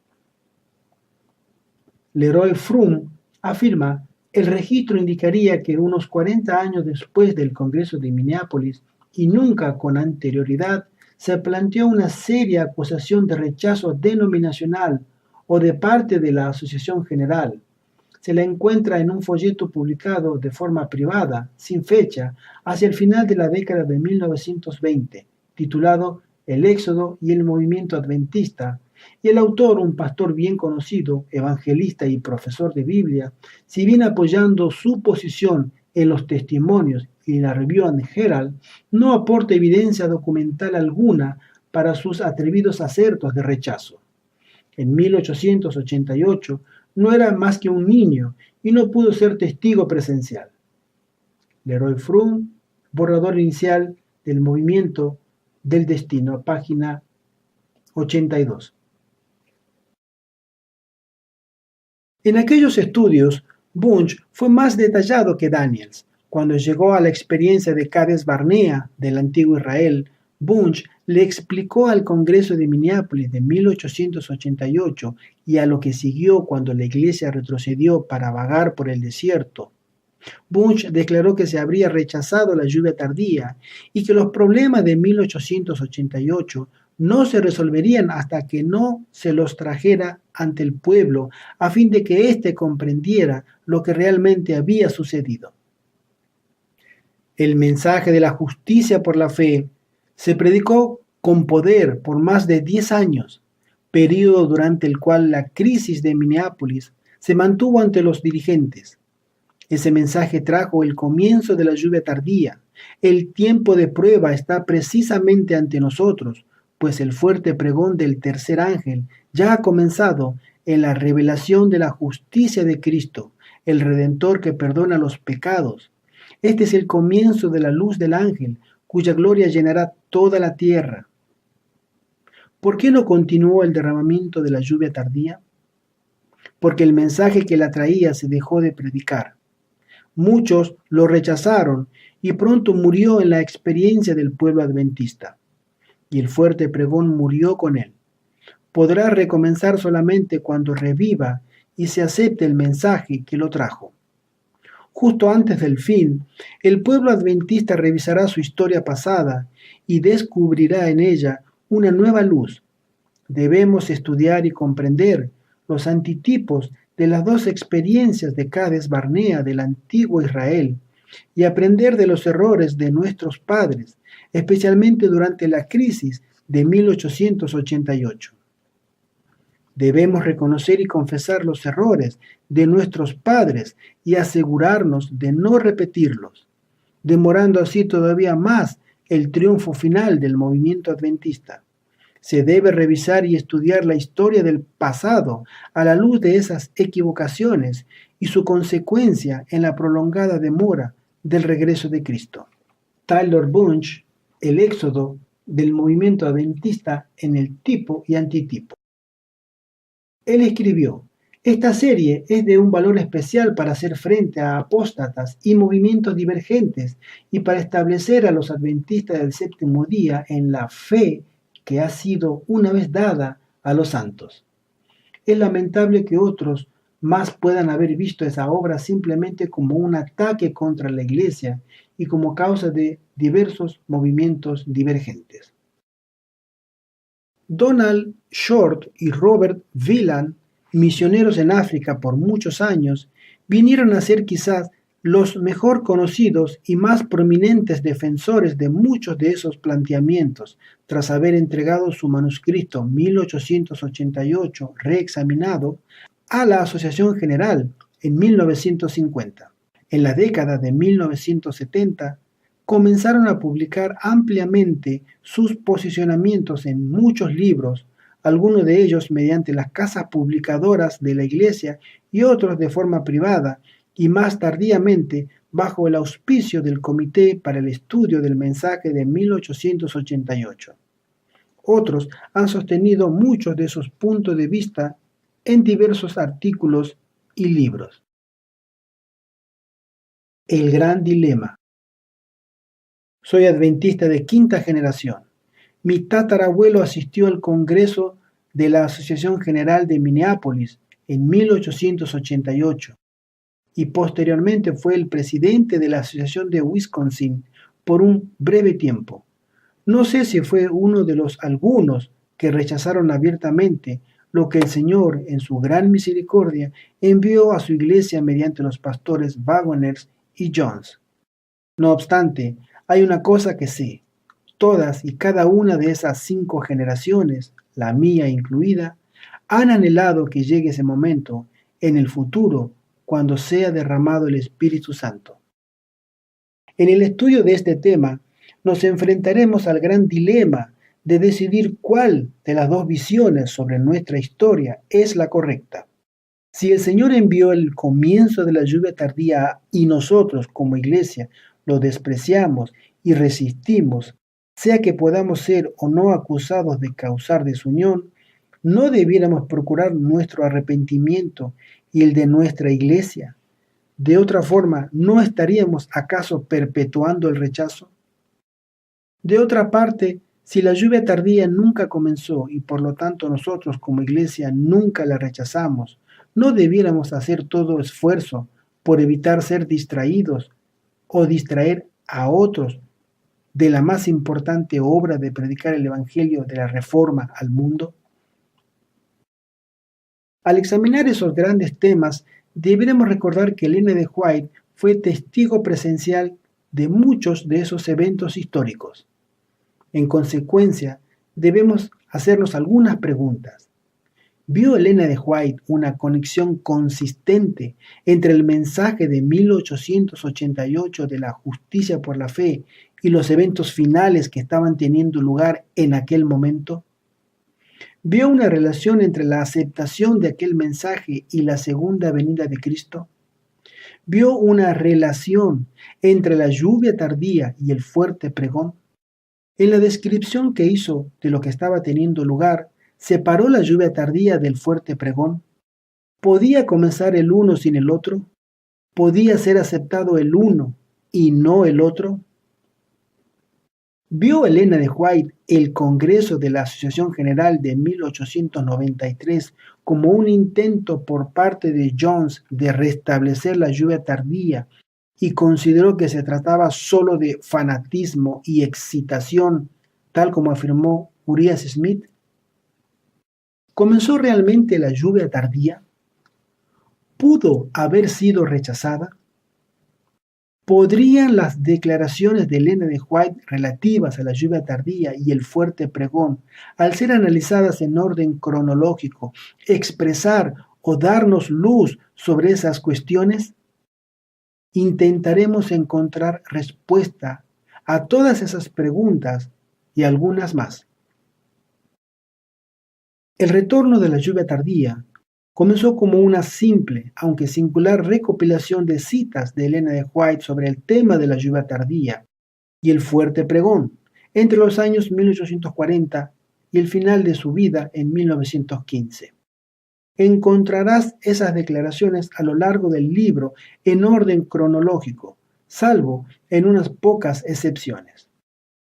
Leroy Froom afirma: el registro indicaría que unos 40 años después del Congreso de Minneapolis y nunca con anterioridad se planteó una seria acusación de rechazo denominacional o de parte de la Asociación General. Se la encuentra en un folleto publicado de forma privada, sin fecha, hacia el final de la década de 1920, titulado El Éxodo y el Movimiento Adventista, y el autor, un pastor bien conocido, evangelista y profesor de Biblia, si bien apoyando su posición en los testimonios y la Review and Herald, no aporta evidencia documental alguna para sus atrevidos acertos de rechazo. En 1888 no era más que un niño y no pudo ser testigo presencial. Leroy Froome, borrador inicial del Movimiento del Destino, página 82. En aquellos estudios, Bunge fue más detallado que Daniels. Cuando llegó a la experiencia de Cades Barnea del antiguo Israel, Bunge le explicó al Congreso de Minneapolis de 1888 y a lo que siguió cuando la Iglesia retrocedió para vagar por el desierto. Bunge declaró que se habría rechazado la lluvia tardía y que los problemas de 1888 no se resolverían hasta que no se los trajera ante el pueblo a fin de que éste comprendiera lo que realmente había sucedido. El mensaje de la justicia por la fe se predicó con poder por más de 10 años, periodo durante el cual la crisis de Minneapolis se mantuvo ante los dirigentes. Ese mensaje trajo el comienzo de la lluvia tardía. El tiempo de prueba está precisamente ante nosotros, pues el fuerte pregón del tercer ángel ya ha comenzado en la revelación de la justicia de Cristo, el Redentor que perdona los pecados. Este es el comienzo de la luz del ángel, cuya gloria llenará toda la tierra. ¿Por qué no continuó el derramamiento de la lluvia tardía? Porque el mensaje que la traía se dejó de predicar. Muchos lo rechazaron y pronto murió en la experiencia del pueblo adventista. Y el fuerte pregón murió con él. Podrá recomenzar solamente cuando reviva y se acepte el mensaje que lo trajo. Justo antes del fin, el pueblo adventista revisará su historia pasada y descubrirá en ella una nueva luz. Debemos estudiar y comprender los antitipos de las dos experiencias de Cades Barnea del antiguo Israel y aprender de los errores de nuestros padres, especialmente durante la crisis de 1888. Debemos reconocer y confesar los errores de nuestros padres y asegurarnos de no repetirlos, demorando así todavía más el triunfo final del movimiento adventista. Se debe revisar y estudiar la historia del pasado a la luz de esas equivocaciones y su consecuencia en la prolongada demora del regreso de Cristo. Tyler Bunge, El éxodo del movimiento adventista en el tipo y antitipo. Él escribió: esta serie es de un valor especial para hacer frente a apóstatas y movimientos divergentes y para establecer a los adventistas del séptimo día en la fe que ha sido una vez dada a los santos. Es lamentable que otros más puedan haber visto esa obra simplemente como un ataque contra la Iglesia y como causa de diversos movimientos divergentes. Donald Short y Robert Wieland, misioneros en África por muchos años, vinieron a ser quizás los mejor conocidos y más prominentes defensores de muchos de esos planteamientos, tras haber entregado su manuscrito 1888 reexaminado a la Asociación General en 1950. En la década de 1970, comenzaron a publicar ampliamente sus posicionamientos en muchos libros, algunos de ellos mediante las casas publicadoras de la Iglesia y otros de forma privada, y más tardíamente bajo el auspicio del Comité para el Estudio del Mensaje de 1888. Otros han sostenido muchos de esos puntos de vista en diversos artículos y libros. El gran dilema. Soy adventista de quinta generación. Mi tatarabuelo asistió al Congreso de la Asociación General de Minneapolis en 1888 y posteriormente fue el presidente de la Asociación de Wisconsin por un breve tiempo. No sé si fue uno de los algunos que rechazaron abiertamente lo que el Señor, en su gran misericordia, envió a su iglesia mediante los pastores Wagoners y Jones. No obstante, hay una cosa que sé: todas y cada una de esas 5 generaciones, la mía incluida, han anhelado que llegue ese momento en el futuro cuando sea derramado el Espíritu Santo. En el estudio de este tema nos enfrentaremos al gran dilema de decidir cuál de las dos visiones sobre nuestra historia es la correcta. Si el Señor envió el comienzo de la lluvia tardía y nosotros como iglesia lo despreciamos y resistimos, sea que podamos ser o no acusados de causar desunión, ¿no debiéramos procurar nuestro arrepentimiento y el de nuestra iglesia? De otra forma, ¿no estaríamos acaso perpetuando el rechazo? De otra parte, si la lluvia tardía nunca comenzó y por lo tanto nosotros como iglesia nunca la rechazamos, ¿no debiéramos hacer todo esfuerzo por evitar ser distraídos o distraer a otros de la más importante obra de predicar el Evangelio de la Reforma al mundo? Al examinar esos grandes temas, deberemos recordar que Elena de White fue testigo presencial de muchos de esos eventos históricos. En consecuencia, debemos hacernos algunas preguntas. ¿Vio Elena de White una conexión consistente entre el mensaje de 1888 de la justicia por la fe y los eventos finales que estaban teniendo lugar en aquel momento? ¿Vio una relación entre la aceptación de aquel mensaje y la segunda venida de Cristo? ¿Vio una relación entre la lluvia tardía y el fuerte pregón? En la descripción que hizo de lo que estaba teniendo lugar, ¿separó la lluvia tardía del fuerte pregón? ¿Podía comenzar el uno sin el otro? ¿Podía ser aceptado el uno y no el otro? ¿Vio Elena de White el Congreso de la Asociación General de 1893 como un intento por parte de Jones de restablecer la lluvia tardía y consideró que se trataba solo de fanatismo y excitación, tal como afirmó Uriah Smith? ¿Comenzó realmente la lluvia tardía? ¿Pudo haber sido rechazada? ¿Podrían las declaraciones de Elena de White relativas a la lluvia tardía y el fuerte pregón, al ser analizadas en orden cronológico, expresar o darnos luz sobre esas cuestiones? Intentaremos encontrar respuesta a todas esas preguntas y algunas más. El retorno de la lluvia tardía comenzó como una simple, aunque singular, recopilación de citas de Elena de White sobre el tema de la lluvia tardía y el fuerte pregón entre los años 1840 y el final de su vida en 1915. Encontrarás esas declaraciones a lo largo del libro en orden cronológico, salvo en unas pocas excepciones.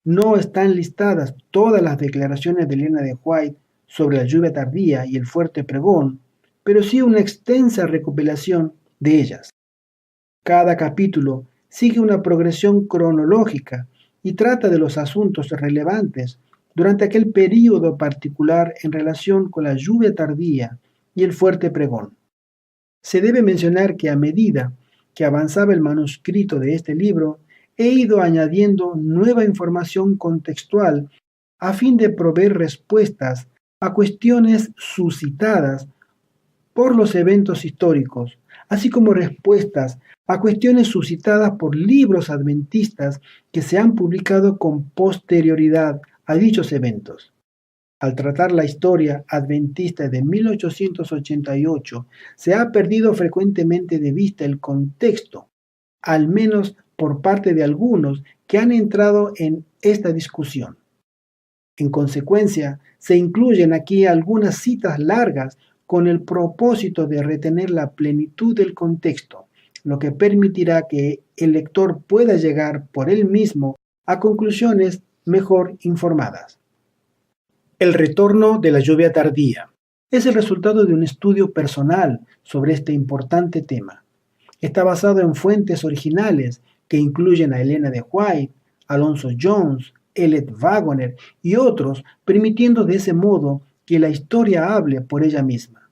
No están listadas todas las declaraciones de Elena de White sobre la lluvia tardía y el fuerte pregón, pero sí una extensa recopilación de ellas. Cada capítulo sigue una progresión cronológica y trata de los asuntos relevantes durante aquel período particular en relación con la lluvia tardía y el fuerte pregón. Se debe mencionar que a medida que avanzaba el manuscrito de este libro, he ido añadiendo nueva información contextual a fin de proveer respuestas a cuestiones suscitadas por los eventos históricos, así como respuestas a cuestiones suscitadas por libros adventistas que se han publicado con posterioridad a dichos eventos. Al tratar la historia adventista de 1888, se ha perdido frecuentemente de vista el contexto, al menos por parte de algunos que han entrado en esta discusión. En consecuencia, se incluyen aquí algunas citas largas con el propósito de retener la plenitud del contexto, lo que permitirá que el lector pueda llegar por él mismo a conclusiones mejor informadas. El retorno de la lluvia tardía es el resultado de un estudio personal sobre este importante tema. Está basado en fuentes originales que incluyen a Elena de White, Alonzo Jones, Elliot Waggoner y otros, permitiendo de ese modo que la historia hable por ella misma.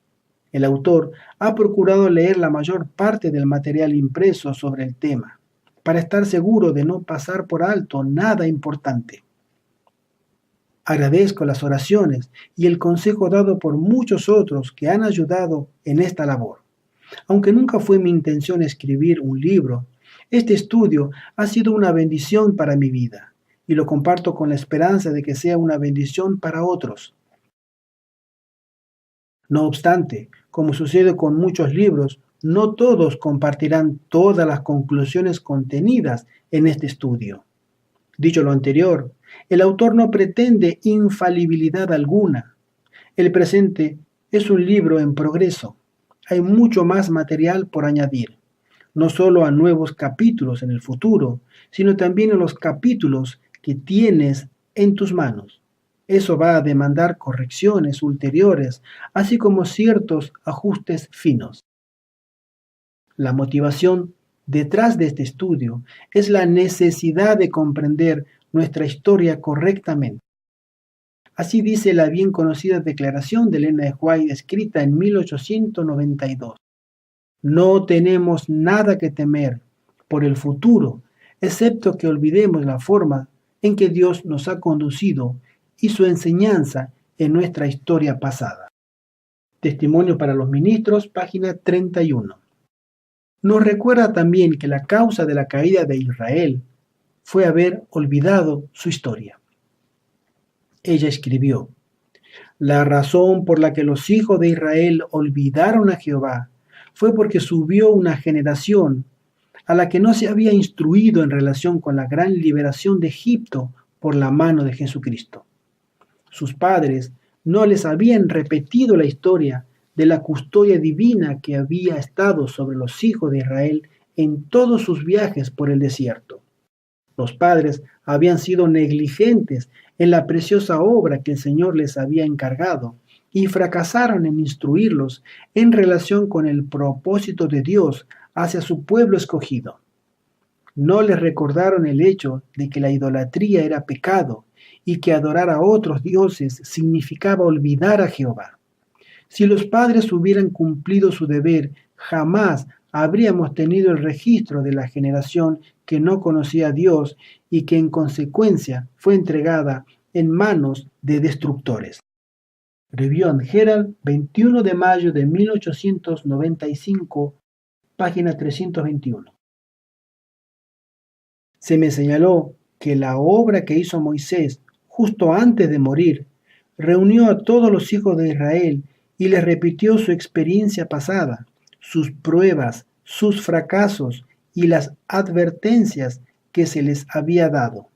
El autor ha procurado leer la mayor parte del material impreso sobre el tema, para estar seguro de no pasar por alto nada importante. Agradezco las oraciones y el consejo dado por muchos otros que han ayudado en esta labor. Aunque nunca fue mi intención escribir un libro, este estudio ha sido una bendición para mi vida y lo comparto con la esperanza de que sea una bendición para otros. No obstante, como sucede con muchos libros, no todos compartirán todas las conclusiones contenidas en este estudio. Dicho lo anterior, el autor no pretende infalibilidad alguna. El presente es un libro en progreso. Hay mucho más material por añadir, no solo a nuevos capítulos en el futuro, sino también a los capítulos que tienes en tus manos. Eso va a demandar correcciones ulteriores, así como ciertos ajustes finos. La motivación detrás de este estudio es la necesidad de comprender nuestra historia correctamente. Así dice la bien conocida declaración de Elena de White escrita en 1892. No tenemos nada que temer por el futuro, excepto que olvidemos la forma en que Dios nos ha conducido y su enseñanza en nuestra historia pasada. Testimonio para los ministros, página 31. Nos recuerda también que la causa de la caída de Israel fue haber olvidado su historia. Ella escribió: la razón por la que los hijos de Israel olvidaron a Jehová fue porque subió una generación a la que no se había instruido en relación con la gran liberación de Egipto por la mano de Jesucristo. Sus padres no les habían repetido la historia de la custodia divina que había estado sobre los hijos de Israel en todos sus viajes por el desierto. Los padres habían sido negligentes en la preciosa obra que el Señor les había encargado y fracasaron en instruirlos en relación con el propósito de Dios hacia su pueblo escogido. No les recordaron el hecho de que la idolatría era pecado y que adorar a otros dioses significaba olvidar a Jehová. Si los padres hubieran cumplido su deber, jamás habríamos tenido el registro de la generación que no conocía a Dios y que en consecuencia fue entregada en manos de destructores. Review and Herald, 21 de mayo de 1895, página 321. Se me señaló que la obra que hizo Moisés justo antes de morir reunió a todos los hijos de Israel y les repitió su experiencia pasada, sus pruebas, sus fracasos y las advertencias que se les había dado.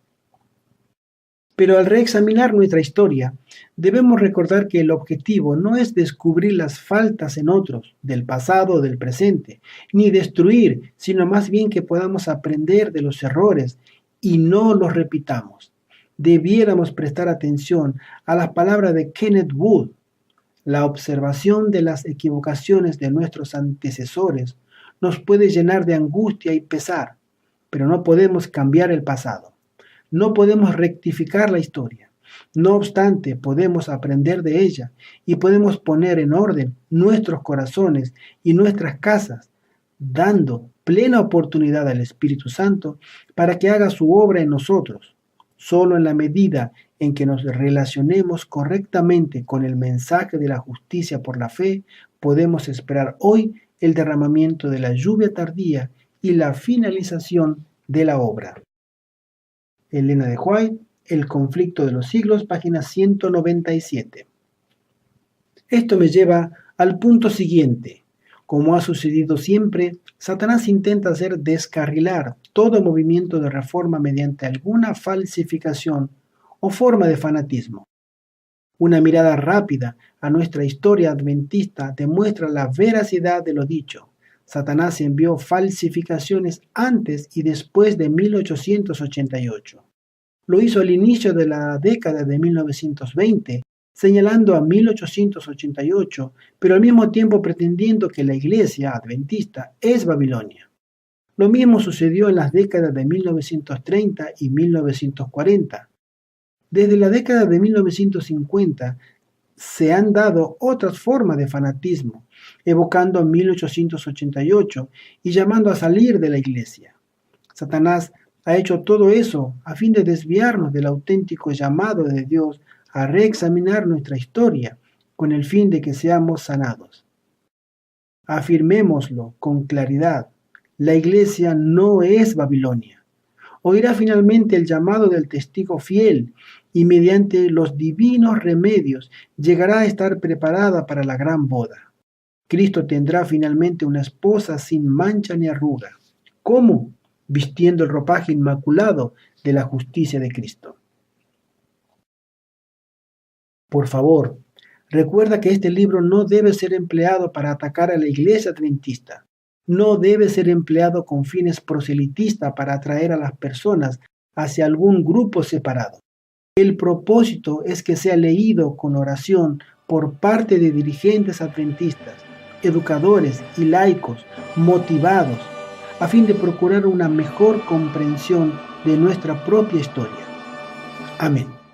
Pero al reexaminar nuestra historia, debemos recordar que el objetivo no es descubrir las faltas en otros, del pasado o del presente, ni destruir, sino más bien que podamos aprender de los errores y no los repitamos. Debiéramos prestar atención a las palabras de Kenneth Wood. La observación de las equivocaciones de nuestros antecesores nos puede llenar de angustia y pesar, pero no podemos cambiar el pasado. No podemos rectificar la historia. No obstante, podemos aprender de ella y podemos poner en orden nuestros corazones y nuestras casas, dando plena oportunidad al Espíritu Santo para que haga su obra en nosotros. Solo en la medida en que nos relacionemos correctamente con el mensaje de la justicia por la fe, podemos esperar hoy el derramamiento de la lluvia tardía y la finalización de la obra. Elena de White, El conflicto de los siglos, página 197. Esto me lleva al punto siguiente. Como ha sucedido siempre, Satanás intenta hacer descarrilar todo movimiento de reforma mediante alguna falsificación o forma de fanatismo. Una mirada rápida a nuestra historia adventista demuestra la veracidad de lo dicho. Satanás envió falsificaciones antes y después de 1888. Lo hizo al inicio de la década de 1920, señalando a 1888, pero al mismo tiempo pretendiendo que la iglesia adventista es Babilonia. Lo mismo sucedió en las décadas de 1930 y 1940. Desde la década de 1950 se han dado otras formas de fanatismo, evocando a 1888 y llamando a salir de la iglesia. Satanás ha hecho todo eso a fin de desviarnos del auténtico llamado de Dios a reexaminar nuestra historia con el fin de que seamos sanados. Afirmémoslo con claridad: la iglesia no es Babilonia. oirá finalmente el llamado del testigo fiel y mediante los divinos remedios llegará a estar preparada para la gran boda. Cristo tendrá finalmente una esposa sin mancha ni arruga. ¿Cómo? Vistiendo el ropaje inmaculado de la justicia de Cristo. Por favor, recuerda que este libro no debe ser empleado para atacar a la iglesia adventista. No debe ser empleado con fines proselitistas para atraer a las personas hacia algún grupo separado. El propósito es que sea leído con oración por parte de dirigentes adventistas, educadores y laicos motivados a fin de procurar una mejor comprensión de nuestra propia historia. Amén.